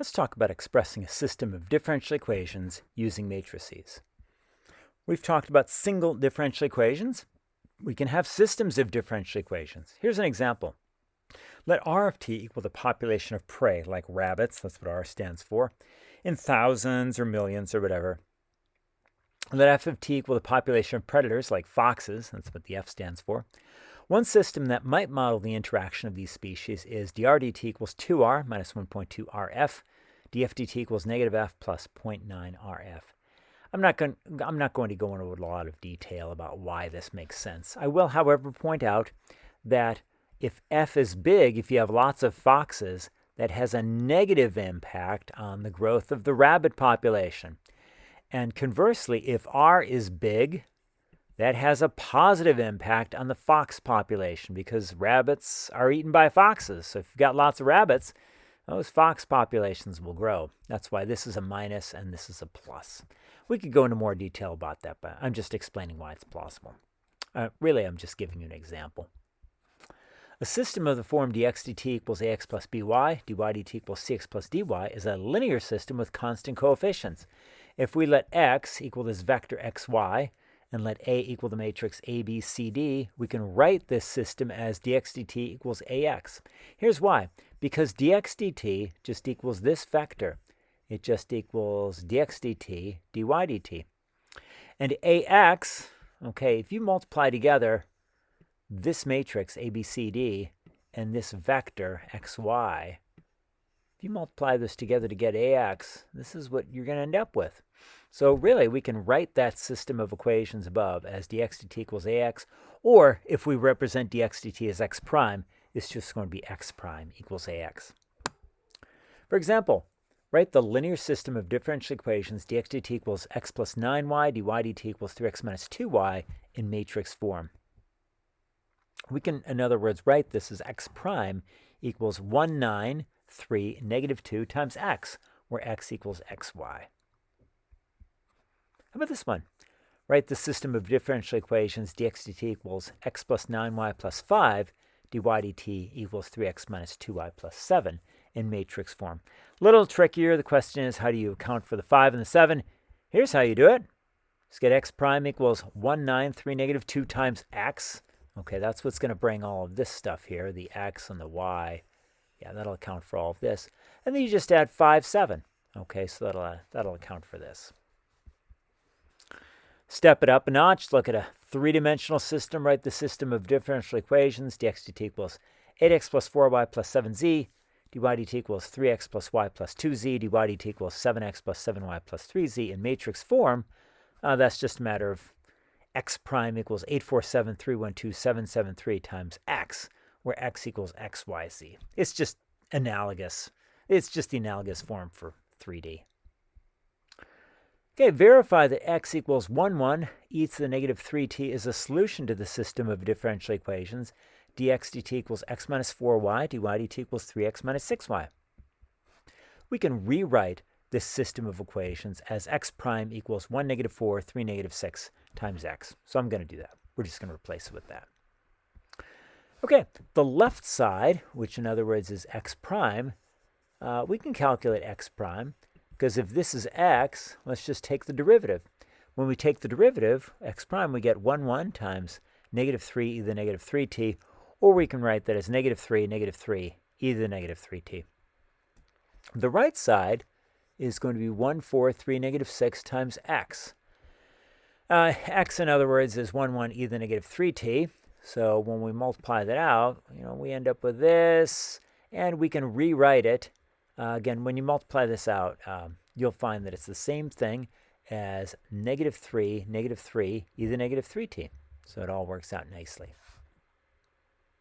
Let's talk about expressing a system of differential equations using matrices. We've talked about single differential equations. We can have systems of differential equations. Here's an example. Let R of t equal the population of prey, like rabbits, that's what R stands for, in thousands or millions or whatever. Let f of t equal the population of predators, like foxes, that's what the F stands for. One system that might model the interaction of these species is dr dt equals 2r minus 1.2 rf, df dt equals negative f plus 0.9 rf. I'm not going to go into a lot of detail about why this makes sense. I will, however, point out that if f is big, if you have lots of foxes, that has a negative impact on the growth of the rabbit population. And conversely, if r is big, that has a positive impact on the fox population because rabbits are eaten by foxes. So if you've got lots of rabbits, those fox populations will grow. That's why this is a minus and this is a plus. We could go into more detail about that, but I'm just explaining why it's plausible. Really, I'm just giving you an example. A system of the form dx dt equals ax plus by, dy dt equals cx plus dy is a linear system with constant coefficients. If we let x equal this vector xy, and let A equal the matrix A, B, C, D, we can write this system as dx dt equals AX. Here's why. Because dx dt just equals this vector. It just equals dx dt, dy dt. And AX, okay, if you multiply together this matrix A, B, C, D and this vector XY, if you multiply this together to get AX, this is what you're going to end up with. So really, we can write that system of equations above as dx dt equals ax, or if we represent dx dt as x prime, it's just going to be x prime equals ax. For example, write the linear system of differential equations dx dt equals x plus 9y, dy dt equals 3x minus 2y in matrix form. We can, in other words, write this as x prime equals 1, 9, 3, negative 2 times x, where x equals xy. How about this one? Write the system of differential equations dx dt equals x plus 9y plus 5, dy dt equals 3x minus 2y plus 7 in matrix form. A little trickier. The question is, how do you account for the 5 and the 7? Here's how you do it. Just get x prime equals 1, 9, 3, negative 2 times x. Okay, that's what's going to bring all of this stuff here, the x and the y. Yeah, that'll account for all of this. And then you just add 5, 7. Okay, so that'll account for this. Step it up a notch, look at a three-dimensional system, write the system of differential equations, dx dt equals 8x plus 4y plus 7z, dy dt equals 3x plus y plus 2z, dy dt equals 7x plus 7y plus 3z in matrix form. That's just a matter of x prime equals 847312773 times x, where x equals xyz. It's just analogous. It's just the analogous form for 3D. Okay, verify that x equals 1, 1, e to the negative 3t is a solution to the system of differential equations. dx dt equals x minus 4y, dy dt equals 3x minus 6y. We can rewrite this system of equations as x prime equals 1, negative 4, 3, negative 6 times x. So I'm going to do that. We're just going to replace it with that. Okay, the left side, which in other words is x prime, we can calculate x prime. Because if this is x, let's just take the derivative. When we take the derivative, x prime, we get 1, 1 times negative 3 e to the negative 3t, or we can write that as negative 3 e to the negative 3t. The right side is going to be 1, 4, 3, negative 6 times x. X, in other words, is 1, 1 e to the negative 3t. So when we multiply that out, we end up with this, and we can rewrite it. Again, when you multiply this out, you'll find that it's the same thing as negative 3 e to the negative 3t. So it all works out nicely.